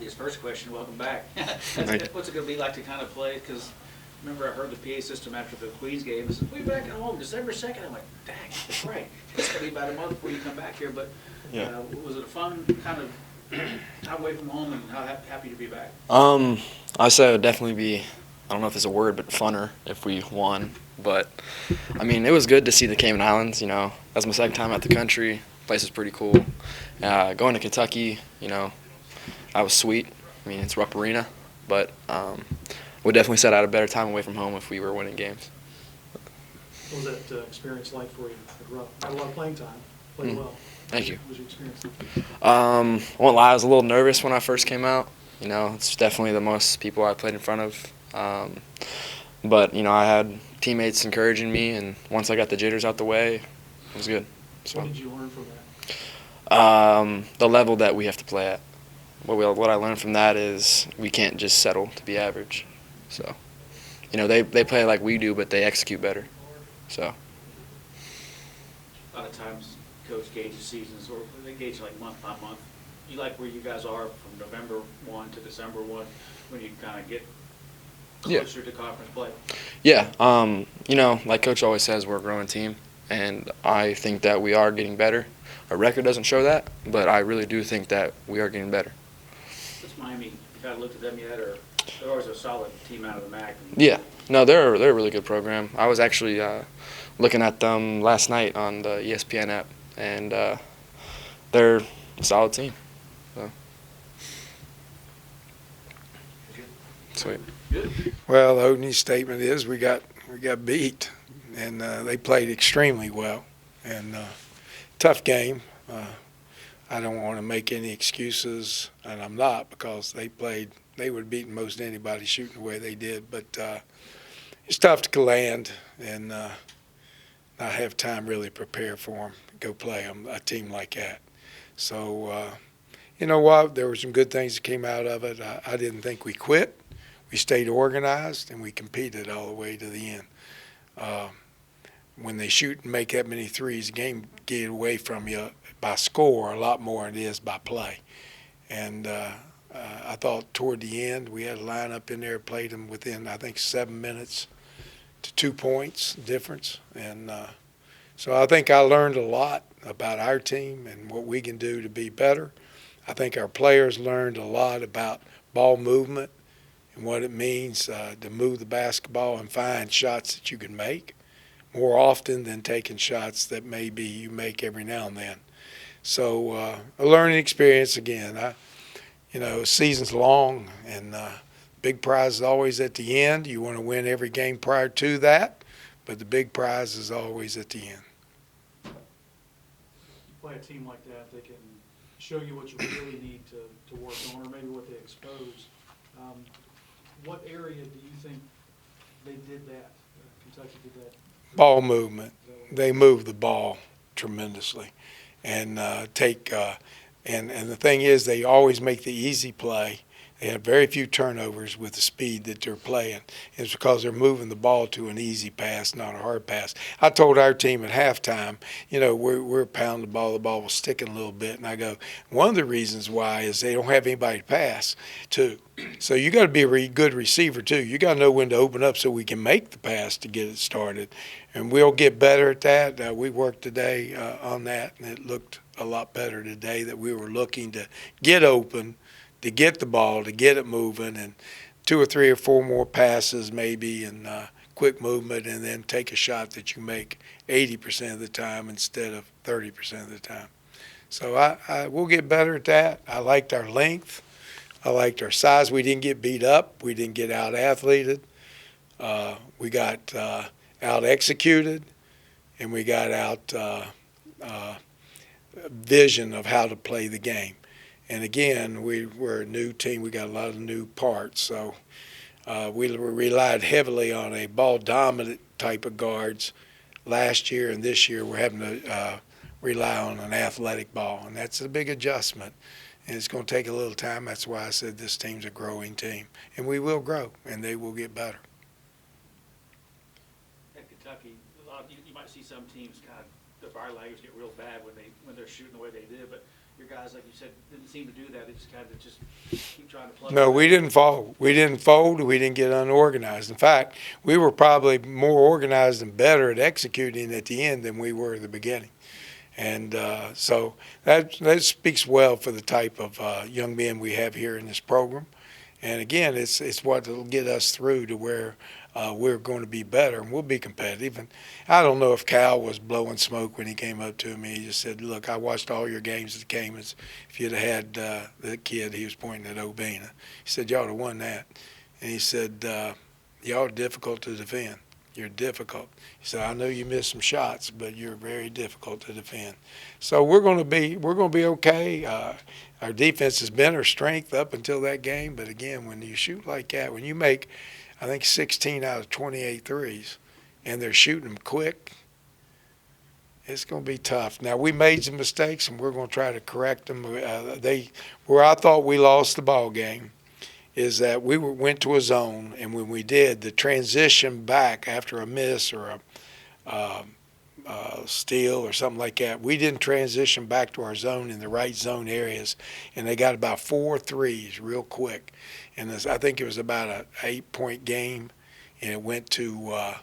obvious first question. Welcome back. Thank you. What's it going to be like to kind of play? Because remember, I heard the PA system after the Queens game. It said, "We back at home December 2nd." I'm like, "Dang, that's right. It's going to be about a month before you come back here." But Yeah. was it a fun kind of time away from home, and how happy to be back? I say it would definitely be, I don't know if it's a word, but funner if we won. But, I mean, it was good to see the Cayman Islands, you know. That's my second time out the country. Place was pretty cool. Going to Kentucky, you know, that was sweet. I mean, it's Rupp Arena. But we definitely set out a better time away from home if we were winning games. What was that experience like for you at Rupp? Had a lot of playing time. Played well. Thank you. What was your experience like? I won't lie, I was a little nervous when I first came out. You know, it's definitely the most people I played in front of. But, you know, I had teammates encouraging me, and once I got the jitters out the way, it was good. So, What did you learn from that? the level that we have to play at. What I learned from that is we can't just settle to be average. So, you know, they play like we do, but they execute better. So. A lot of times, coach gauges seasons, or they gauge like month by month. You like where you guys are from November 1 to December 1 when you kind of get closer to conference play? Yeah, you know, like Coach always says, we're a growing team, and I think that we are getting better. Our record doesn't show that, but I really do think that we are getting better. What's Miami? You kind of looked at them yet, or they're always a solid team out of the MAC? Yeah, no, they're a really good program. I was actually looking at them last night on the ESPN app, and they're a solid team. So. Sweet. Good. Well, the Oatney statement is we got beat, and they played extremely well, and tough game. I don't want to make any excuses, and I'm not, because they would have beaten most anybody shooting the way they did. But it's tough to land and not have time really to prepare for them, go play them, a team like that. So, you know what? There were some good things that came out of it. I didn't think we quit. We stayed organized, and we competed all the way to the end. When they shoot and make that many threes, the game get away from you by score a lot more than it is by play. And I thought toward the end we had a lineup in there, played them within, I think, 7 minutes to 2 points difference. And so I think I learned a lot about our team and what we can do to be better. I think our players learned a lot about ball movement and what it means to move the basketball and find shots that you can make more often than taking shots that maybe you make every now and then. So a learning experience again. You know, season's long, and big prize is always at the end. You want to win every game prior to that, but the big prize is always at the end. You play a team like that, they can show you what you really need to work on, or maybe what they expose. What area do you think they did that? Kentucky did that? Ball movement. They move the ball tremendously, and and the thing is, they always make the easy play. They have very few turnovers with the speed that they're playing. It's because they're moving the ball to an easy pass, not a hard pass. I told our team at halftime, you know, we're pounding the ball was sticking a little bit, and I go, one of the reasons why is they don't have anybody to pass to. So you got to be a good receiver too. You got to know when to open up so we can make the pass to get it started, and we'll get better at that. We worked today on that, and it looked a lot better today that we were looking to get open, to get the ball, to get it moving, and 2 or 3 or 4 more passes maybe, and quick movement, and then take a shot that you make 80% of the time instead of 30% of the time. So we'll get better at that. I liked our length. I liked our size. We didn't get beat up. We didn't get out-athleted. We got out-executed, and we got out vision of how to play the game. And again, we're a new team. We got a lot of new parts. So we relied heavily on a ball-dominant type of guards last year, and this year we're having to rely on an athletic ball, and that's a big adjustment. And it's going to take a little time. That's why I said this team's a growing team, and we will grow, and they will get better. At Kentucky, you might see some teams kind of the fire language get real bad when they're shooting the way they did, but your guys, like you said, didn't seem to do that. They just kind of just keep trying to plug. No, we didn't fold. We didn't fold. We didn't get unorganized. In fact, we were probably more organized and better at executing at the end than we were at the beginning. And so that speaks well for the type of young men we have here in this program. And again, it's what will get us through to where we're going to be better and we'll be competitive. And I don't know if Cal was blowing smoke when he came up to me. He just said, "Look, I watched all your games at the Caymans. If you'd have had the kid," he was pointing at Obina, he said, "y'all would have won that." And he said, "Y'all are difficult to defend. You're difficult." He said, "I know you missed some shots, but you're very difficult to defend." So we're going to be okay. Our defense has been our strength up until that game, but again, when you shoot like that, when you make, I think 16 out of 28 threes, and they're shooting them quick, it's going to be tough. Now, we made some mistakes, and we're going to try to correct them. Where I thought we lost the ball game is that we went to a zone, and when we did, the transition back after a miss or a steal or something like that, we didn't transition back to our zone in the right zone areas, and they got about 4 threes real quick. And I think it was about an 8-point game, and it went to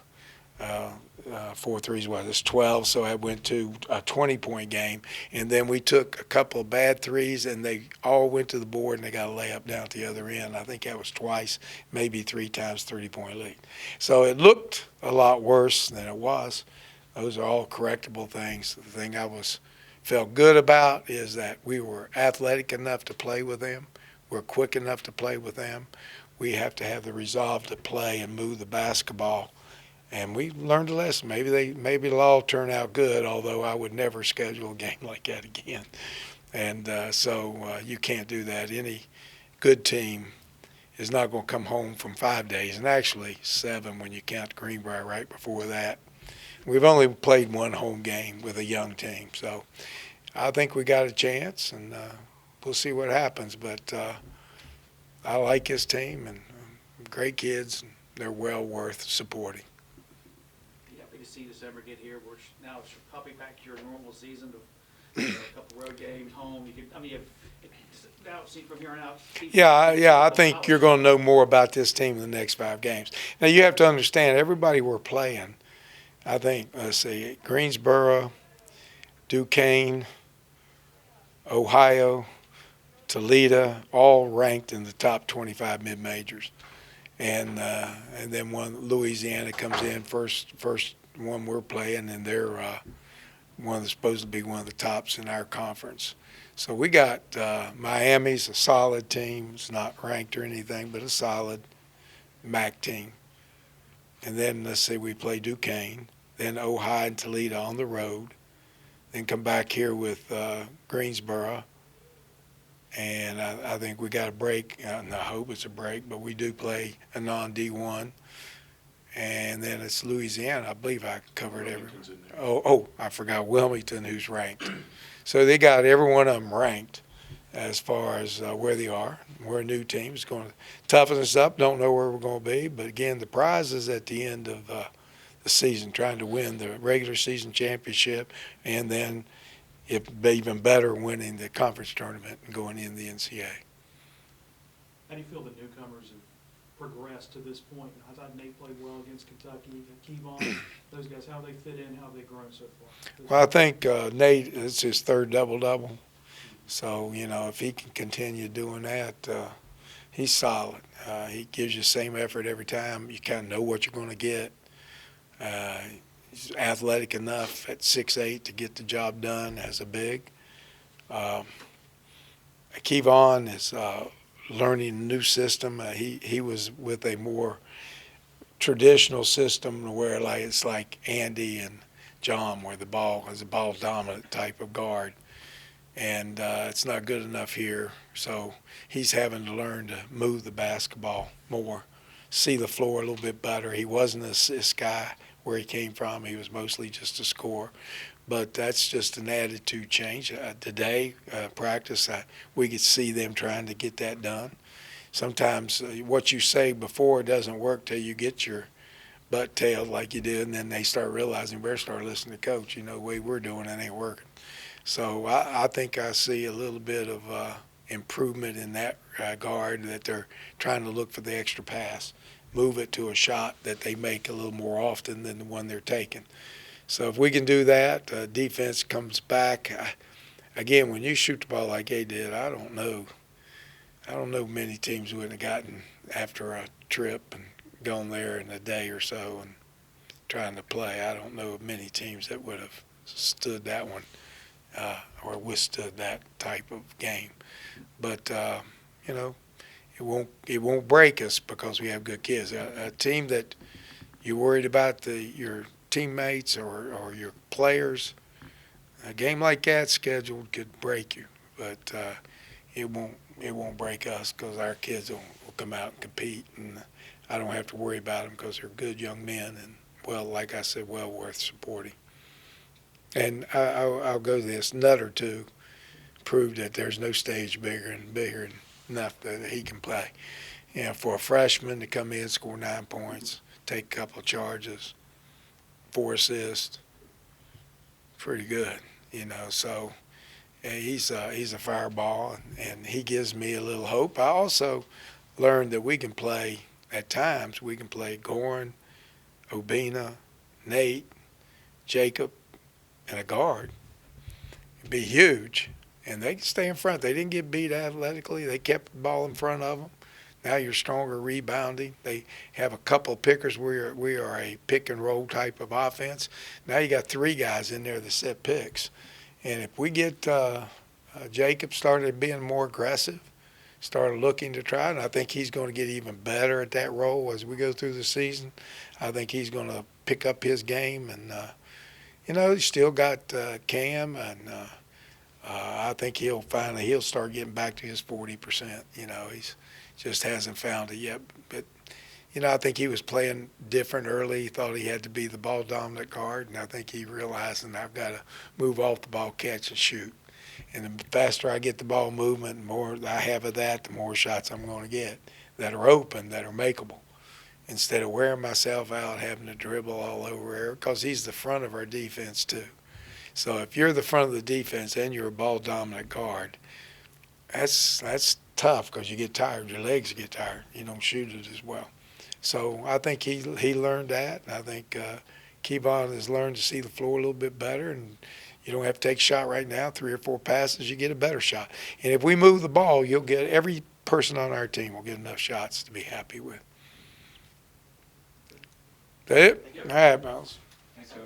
4 threes. Well, it's 12, so it went to a 20-point game. And then we took a couple of bad threes, and they all went to the board, and they got a layup down at the other end. I think that was twice, maybe 3 times 30-point lead. So it looked a lot worse than it was. Those are all correctable things. The thing I felt good about is that we were athletic enough to play with them. We're quick enough to play with them. We have to have the resolve to play and move the basketball. And we learned a lesson. Maybe it'll all turn out good, although I would never schedule a game like that again. And so you can't do that. Any good team is not going to come home from 5 days, and actually 7 when you count Greenbrier right before that. We've only played one home game with a young team, so I think we got a chance, and we'll see what happens. But I like his team, and great kids, and they're well worth supporting. Happy to see December get here. Now it's probably back to your normal season of a couple road games, home. Now see from here on out. Yeah, I think you're going to know more about this team in the next 5 games. Now you have to understand, everybody we're playing, I think, let's see, Greensboro, Duquesne, Ohio, Toledo, all ranked in the top 25 mid-majors. And then Louisiana comes in first one we're playing, and they're one that's supposed to be one of the tops in our conference. So we got Miami's a solid team. It's not ranked or anything, but a solid MAC team. And then, let's see, we play Duquesne, then Ohio and Toledo on the road, then come back here with Greensboro. And I think we got a break, and I hope it's a break, but we do play a non-D1. And then it's Louisiana. I believe I covered every. I forgot Wilmington, who's ranked. So they got every one of them ranked as far as where they are. We're a new team. It's going to toughen us up. Don't know where we're going to be. But, again, the prize is at the end of the season, trying to win the regular season championship, and then, if even better, winning the conference tournament and going in the NCAA. How do you feel the newcomers have progressed to this point? I thought Nate played well against Kentucky. Kevon, those guys, how they fit in, how have they grown so far? Well, I think Nate, it's his 3rd double-double. So, if he can continue doing that, he's solid. He gives you the same effort every time. You kind of know what you're going to get. He's athletic enough at 6'8" to get the job done as a big. Kevon is learning a new system. He was with a more traditional system where it's like Andy and John, where the ball is a ball dominant type of guard. And it's not good enough here. So he's having to learn to move the basketball more, see the floor a little bit better. He wasn't an assist guy where he came from. He was mostly just a scorer. But that's just an attitude change. Today, practice, we could see them trying to get that done. Sometimes what you say before doesn't work till you get your butt tailed like you did, and then they start realizing, better start listening to coach. The way we're doing it ain't working. So I think I see a little bit of improvement in that regard, that they're trying to look for the extra pass, move it to a shot that they make a little more often than the one they're taking. So if we can do that, defense comes back. Again, when you shoot the ball like they did, I don't know many teams wouldn't have gotten after a trip and gone there in a day or so and trying to play. I don't know of many teams that would have stood that one or withstood that type of game. But you know, it won't break us because we have good kids. A team that you're worried about your teammates or your players, a game like that scheduled could break you, but it won't break us because our kids will come out and compete, and I don't have to worry about them because they're good young men and, well, like I said, well worth supporting. And I'll go this. Nutter, too, proved that there's no stage bigger enough that he can play. You know, for a freshman to come in, score 9 points, take a couple of charges, 4 assists, pretty good, you know. So he's a fireball, and he gives me a little hope. I also learned that we can play, at times, we can play Gorin, Obina, Nate, Jacob, and a guard. It'd be huge, and they can stay in front. They didn't get beat athletically. They kept the ball in front of them. Now you're stronger rebounding. They have a couple of pickers. We are a pick and roll type of offense. Now you got 3 guys in there that set picks. And if we get Jacob started being more aggressive, started looking to try, and I think he's going to get even better at that role as we go through the season. I think he's going to pick up his game, and you know, he's still got Cam, and I think he'll start getting back to his 40%. You know, he's just hasn't found it yet. But you know, I think he was playing different early. He thought he had to be the ball dominant guard, and I think he realized, and I've got to move off the ball, catch and shoot. And the faster I get the ball movement, the more I have of that, the more shots I'm going to get that are open, that are makeable, instead of wearing myself out having to dribble all over there, because he's the front of our defense too. So if you're the front of the defense and you're a ball dominant guard, that's tough because you get tired. Your legs get tired. You don't shoot it as well. So I think he learned that. And I think Kevon has learned to see the floor a little bit better, and you don't have to take a shot right now. 3 or 4 passes, you get a better shot. And if we move the ball, you'll get every person on our team will get enough shots to be happy with. That it? All right, Miles. Thanks, Coach.